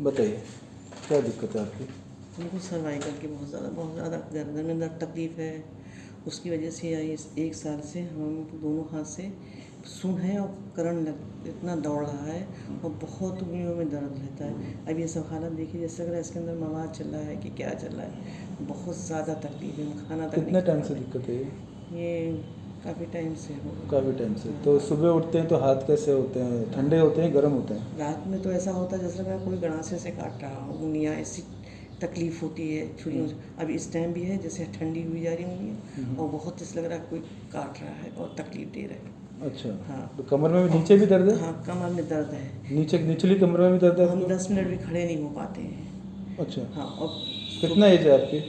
बताइए क्या दिक्कत है आपकी? उनको सर्वाइकल की बहुत ज़्यादा गर्दन में दर्द तकलीफ़ है। उसकी वजह से इस 1 साल से हम दोनों हाथ से सुन है और करंट लग इतना दौड़ रहा है और बहुत उंगलियों में दर्द रहता है। अब ये सब हालत देखिए, जैसे लग रहा है इसके अंदर मवाद चल रहा है कि क्या चल रहा है। बहुत ज़्यादा तकलीफ है, हम खाना तक कितने नहीं खा टाइम से पाते। दिक्कत है ये? ये काफ़ी टाइम से हो काफ़ी टाइम से। तो सुबह उठते हैं तो हाथ कैसे होते हैं, ठंडे होते हैं गर्म होते हैं? रात में तो ऐसा होता है जैसे लग रहा है कोई गड़ासे से काट रहा हो, उंगलियाँ ऐसी तकलीफ़ होती है छुरियों से। अब इस टाइम भी है जैसे ठंडी हुई जा रही उंगलियाँ और बहुत जैसे लग रहा है कोई काट रहा है और तकलीफ़ दे रहा है। अच्छा। हाँ। तो कमर में भी नीचे भी दर्द है? हाँ, कमर में दर्द है। नीचे निचली कमर में भी दर्द है हम आपको? 10 मिनट भी खड़े नहीं हो पाते हैं। अच्छा। हाँ, और कितना एज है आपकी?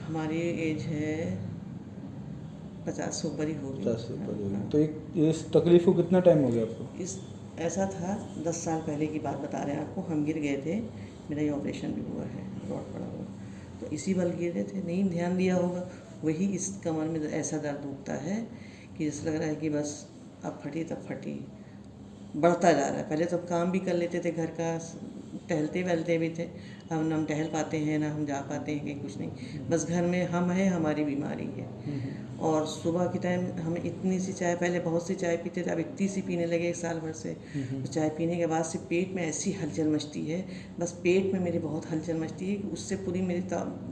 हमारी एज है 50 से ऊपर ही होगी। 50 से ऊपर होगी। हाँ। तो इस तकलीफ को कितना टाइम हो गया आपको? इस ऐसा था 10 साल पहले की बात बता रहे हैं आपको। हम गिर गए थे, मेरा ये ऑपरेशन भी हुआ है, रॉड पड़ा हुआ। तो इसी बल गिरे थे, नहीं ध्यान दिया होगा। वही इस कमर में ऐसा दर्द उठता है कि जैसे लग रहा है कि बस अब फटी तब फटी, बढ़ता जा रहा है। पहले तो काम भी कर लेते थे घर का, टहलते वहलते भी थे। अब ना हम टहल पाते हैं, ना हम जा पाते हैं, कहीं कुछ नहीं। बस घर में हम हैं, हमारी बीमारी है। और सुबह के टाइम हम इतनी सी चाय, पहले बहुत सी चाय पीते थे, अब इतनी सी पीने लगे 1 साल भर से। तो चाय पीने के बाद से पेट में ऐसी हलचल मचती है, बस पेट में मेरी बहुत हलचल मचती है कि उससे पूरी मेरी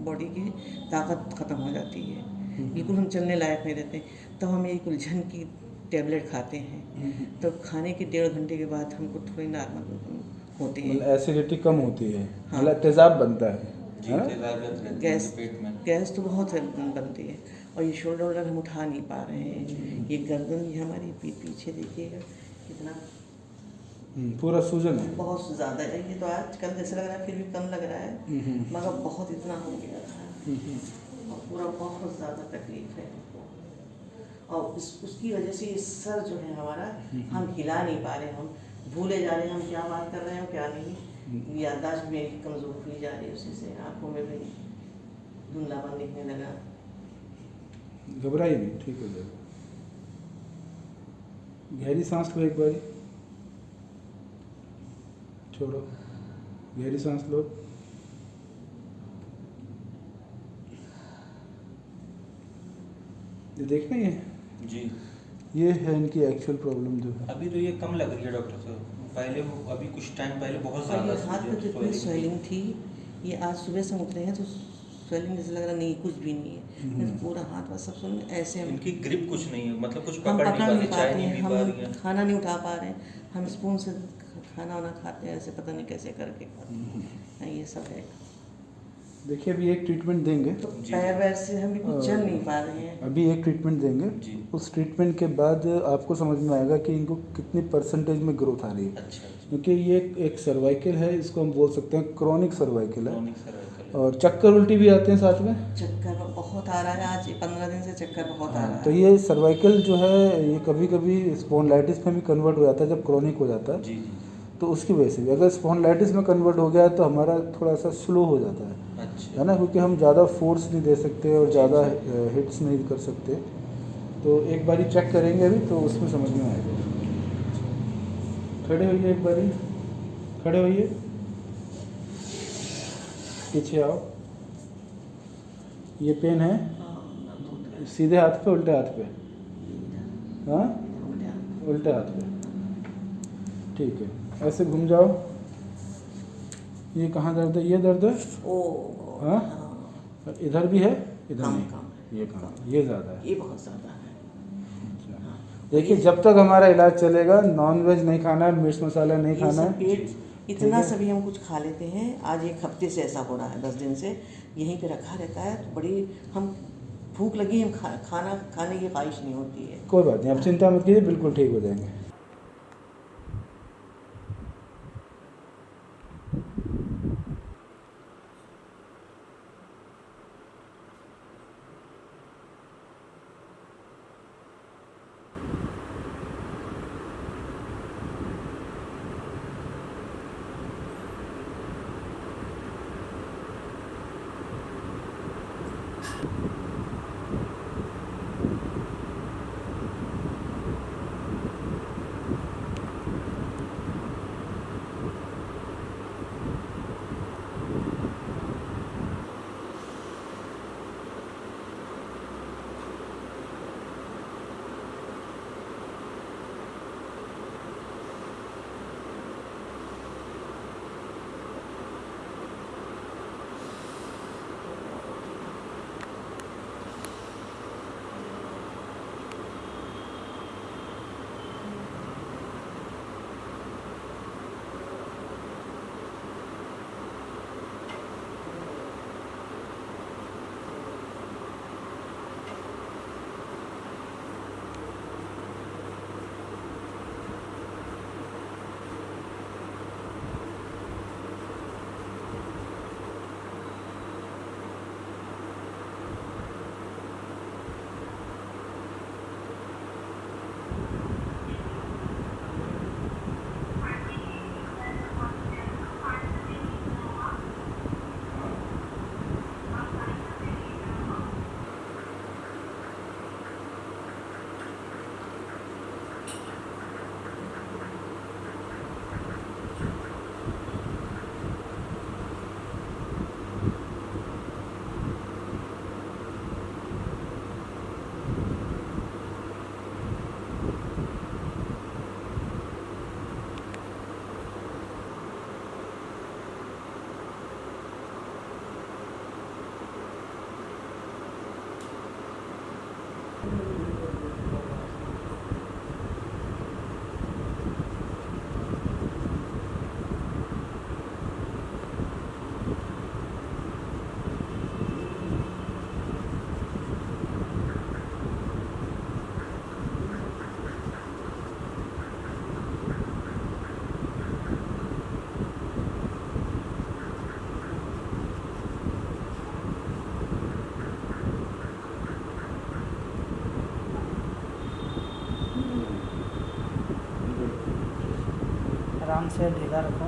बॉडी की ताकत ख़त्म हो जाती है। बिल्कुल हम चलने लायक नहीं रहते। तब हम एक उलझन की टैबलेट खाते हैं। तो खाने के 1.5 घंटे के बाद हमको थोड़ी नॉर्मल होती है। मतलब एसिडिटी कम होती है, हाँ। मतलब तेज़ाब बनता है जी, ना? तेज़ाब रहती है गैस पेट में। गैस तो बहुत बनती है। और ये शोल्डर वोल्डर हम उठा नहीं पा रहे हैं। ये गर्दन ये हमारी पीछे देखिएगा कितना पूरा सूजन है। बहुत ज़्यादा है। ये तो आज कल जैसे लग रहा है, फिर भी कम लग रहा है, मगर बहुत इतना हो गया था और पूरा बहुत ज़्यादा तकलीफ है। और उसकी वजह से ये सर जो है हमारा, हम हिला नहीं पा रहे, हम भूले जा रहे हैं हम क्या बात कर रहे हैं और क्या नहीं। याददाश्त मेरी कमज़ोर हुई जा रही है, उसी से आँखों में भी धुंधलापन दिखने लगा। घबराइए नहीं, ठीक हो जाएगा। गहरी सांस लो, एक बार छोड़ो, गहरी सांस लो। ये देखना ये जी, ये है इनकी एक्चुअल प्रॉब्लम जो है। अभी तो ये कम लग रही है डॉक्टर साहब। पहले अभी कुछ टाइम पहले बहुत और ज़्यादा ये हाथ में तो इतनी swelling थी। स्वेलिंग थी, ये आज सुबह से उठ रहे हैं तो स्वेलिंग जैसे लग रहा नहीं कुछ भी नहीं है। नहीं तो पूरा हाथ वाथ सब सुन ऐसे हम इनकी ग्रिप कुछ नहीं है, मतलब कुछ हम पकड़ नहीं पकड़ पा नहीं रही, चाय पाते नहीं हैं, पी पा रही हम है। खाना नहीं उठा पा रहे हैं, हम स्पून से खाना वाना खाते हैं, ऐसे पता नहीं कैसे करके खाते हैं। ये सब है। देखिए अभी एक ट्रीटमेंट देंगे, तो जी। पैर वैर से हम बिल्कुल चल नहीं पा रहे हैं। अभी एक ट्रीटमेंट देंगे। जी। उस ट्रीटमेंट के बाद आपको समझ में आएगा कि इनको कितनी परसेंटेज में ग्रोथ आ रही है। अच्छा, क्योंकि ये एक सर्वाइकल है, इसको हम बोल सकते हैं क्रॉनिक सर्वाइकल है। Chronic cervical. और चक्कर उल्टी भी आते हैं साथ में। चक्कर बहुत आ रहा है, आज 15 दिन से चक्कर बहुत आ रहा तो है। ये सर्वाइकल जो है ये कभी कभी स्पॉन्डिलाइटिस में भी कन्वर्ट हो जाता है जब क्रॉनिक हो जाता है। जी जी। तो उसकी वजह से भी अगर स्पॉन्डिलाइटिस में कन्वर्ट हो गया तो हमारा थोड़ा सा स्लो हो जाता है अच्छा, ना, क्योंकि हम ज़्यादा फोर्स नहीं दे सकते और ज़्यादा हिट्स नहीं कर सकते। तो एक बारी चेक करेंगे अभी तो उसमें समझ में आएगा। खड़े होइए, एक बारी खड़े होइए, पीछे आओ। ये पेन है सीधे हाथ पे उल्टे हाथ पे? हाँ, उल्टे हाथ पे, ठीक है। ऐसे घूम जाओ। ये कहाँ दर्द है? ये दर्द है? ओ हाँ? इधर भी है? इधर कम नहीं? कम ये कम, ये ज़्यादा है। ये बहुत ज़्यादा है। अच्छा। देखिए जब तक हमारा इलाज चलेगा नॉन वेज नहीं खाना है, मिर्च मसाला नहीं ये खाना सब है। पेट इतना सभी हम कुछ खा लेते हैं। आज 1 हफ्ते से ऐसा हो रहा है, 10 दिन से यहीं पे रखा रहता है। तो बड़ी हम भूख लगी, हम खाना खाने की ख्वाहिश नहीं होती है। कोई बात नहीं, आप चिंता मत कीजिए, बिल्कुल ठीक हो जाएंगे। आराम से ढीला रखो।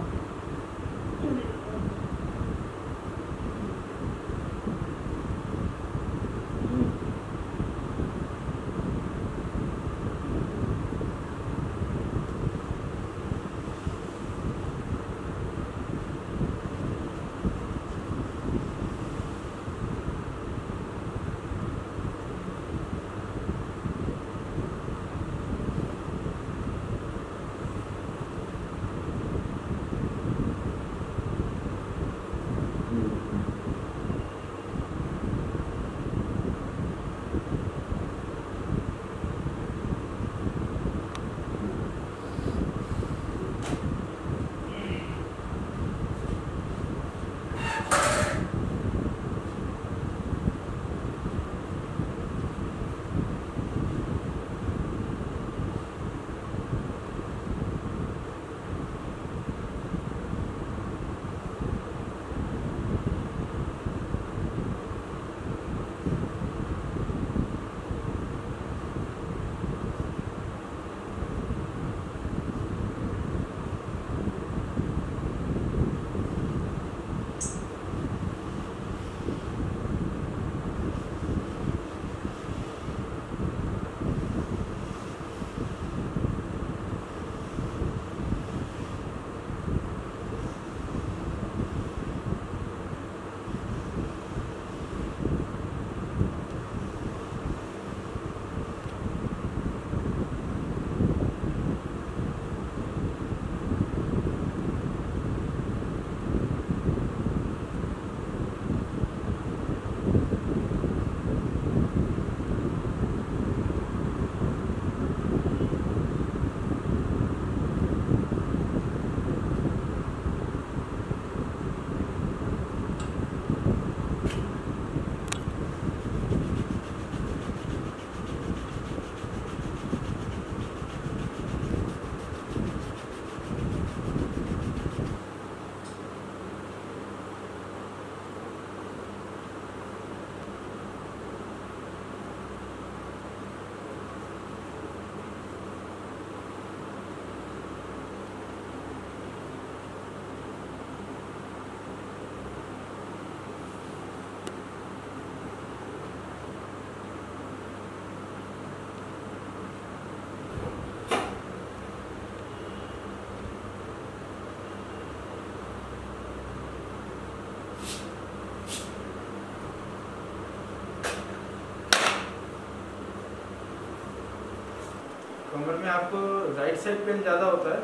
कमर में आपको राइट साइड पेन ज़्यादा होता है,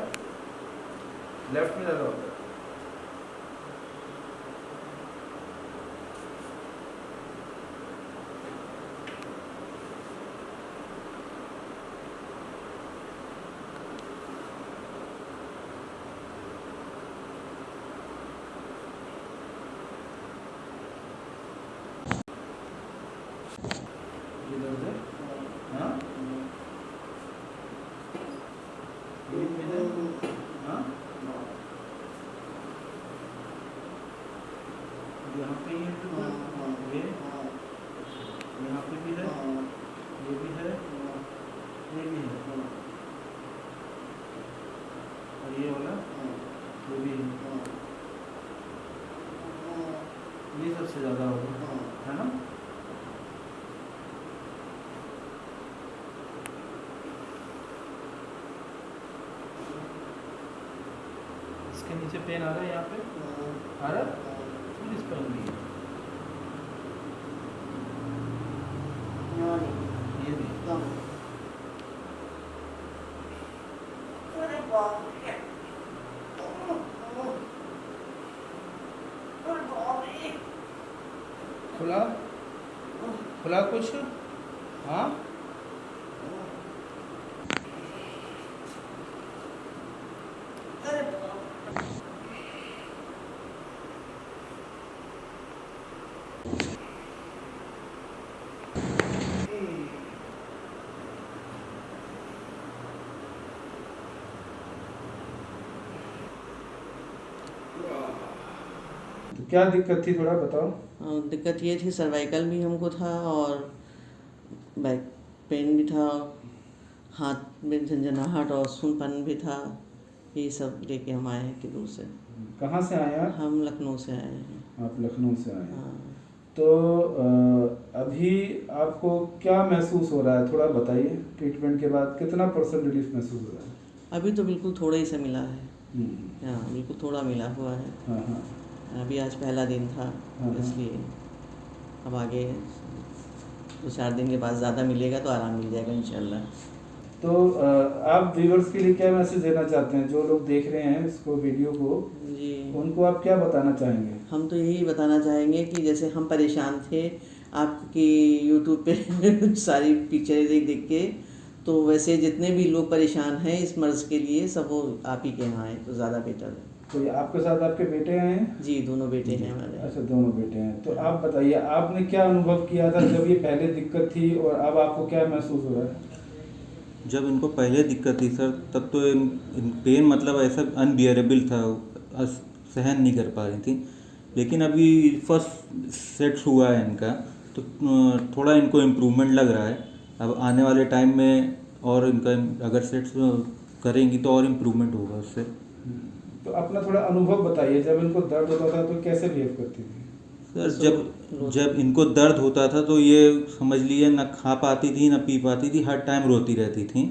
लेफ्ट में ज़्यादा होता है? ये दर्द है? हाँ? ये इधर? हाँ? यहाँ पे ये यहाँ पे भी है, ये भी है, ये भी है, और ये वाला ये भी है। ये सबसे ज़्यादा होगा, है ना? इसके नीचे पेन आ रहा है, यहाँ पे आ रहा है, इस पर भी है। ये भी खुला खुला कुछ? हाँ, तो क्या दिक्कत थी, थोड़ा बताओ। दिक्कत ये थी, सर्वाइकल भी हमको था और बैक पेन भी था, हाथ में झंझनाहट और सूनपन भी था, ये सब लेके हम आए हैं किलू से। कहाँ से आए आप? हम लखनऊ से आए हैं। आप लखनऊ से आए हैं। हाँ। तो अभी आपको क्या महसूस हो रहा है, थोड़ा बताइए। ट्रीटमेंट के बाद कितना % रिलीफ महसूस हो रहा है? अभी तो बिल्कुल थोड़ा ही सा मिला है। हम्म, हाँ, बिल्कुल थोड़ा मिला हुआ है। हाँ हाँ अभी आज पहला दिन था, हाँ। इसलिए अब आगे 2-4 दिन के बाद ज़्यादा मिलेगा तो आराम मिल जाएगा इंशाल्लाह। तो आप व्यूवर्स के लिए क्या मैसेज देना चाहते हैं, जो लोग देख रहे हैं इसको, वीडियो को, जी, उनको आप क्या बताना चाहेंगे? हम तो यही बताना चाहेंगे कि जैसे हम परेशान थे आपकी यूट्यूब पे सारी पिक्चरें देख देख के, तो वैसे जितने भी लोग परेशान हैं इस मर्ज़ के लिए, सब वो आप ही के यहाँ आए तो ज़्यादा बेटर है। तो ये आपके साथ आपके बेटे हैं? जी, दोनों बेटे हैं हमारे। अच्छा, दोनों बेटे हैं। तो आप बताइए, आपने क्या अनुभव किया था जब ये पहले दिक्कत थी, और अब आपको क्या महसूस हो रहा है? जब इनको पहले दिक्कत थी सर, तब तो इन पेन मतलब ऐसा अनबियरेबल था, सहन नहीं कर पा रही थी। लेकिन अभी फर्स्ट सेट हुआ है इनका, तो थोड़ा इनको इम्प्रूवमेंट लग रहा है। अब आने वाले टाइम में और इनका अगर सेट्स करेंगी तो और इम्प्रूवमेंट होगा उससे। तो अपना थोड़ा अनुभव बताइए, जब इनको दर्द होता था तो कैसे बिहेव करती थी? सर जब इनको दर्द होता था तो ये समझ लीजिए ना खा पाती थी ना पी पाती थी, हर टाइम रोती रहती थी।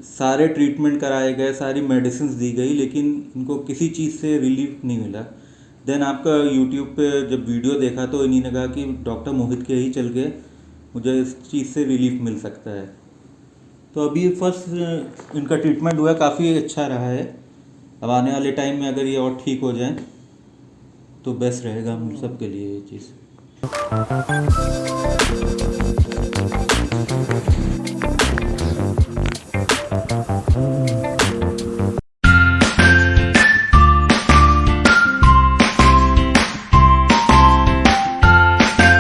सारे ट्रीटमेंट कराए गए, सारी मेडिसिन दी गई, लेकिन इनको किसी चीज़ से रिलीफ नहीं मिला। देन आपका यूट्यूब पे जब वीडियो देखा तो इन्हीं ने कहा कि डॉक्टर मोहित के ही चल के मुझे इस चीज़ से रिलीफ मिल सकता है। तो अभी फर्स्ट इनका ट्रीटमेंट हुआ, काफ़ी अच्छा रहा है। अब आने वाले टाइम में अगर ये और ठीक हो जाए तो बेस्ट रहेगा हम सब के लिए ये चीज़।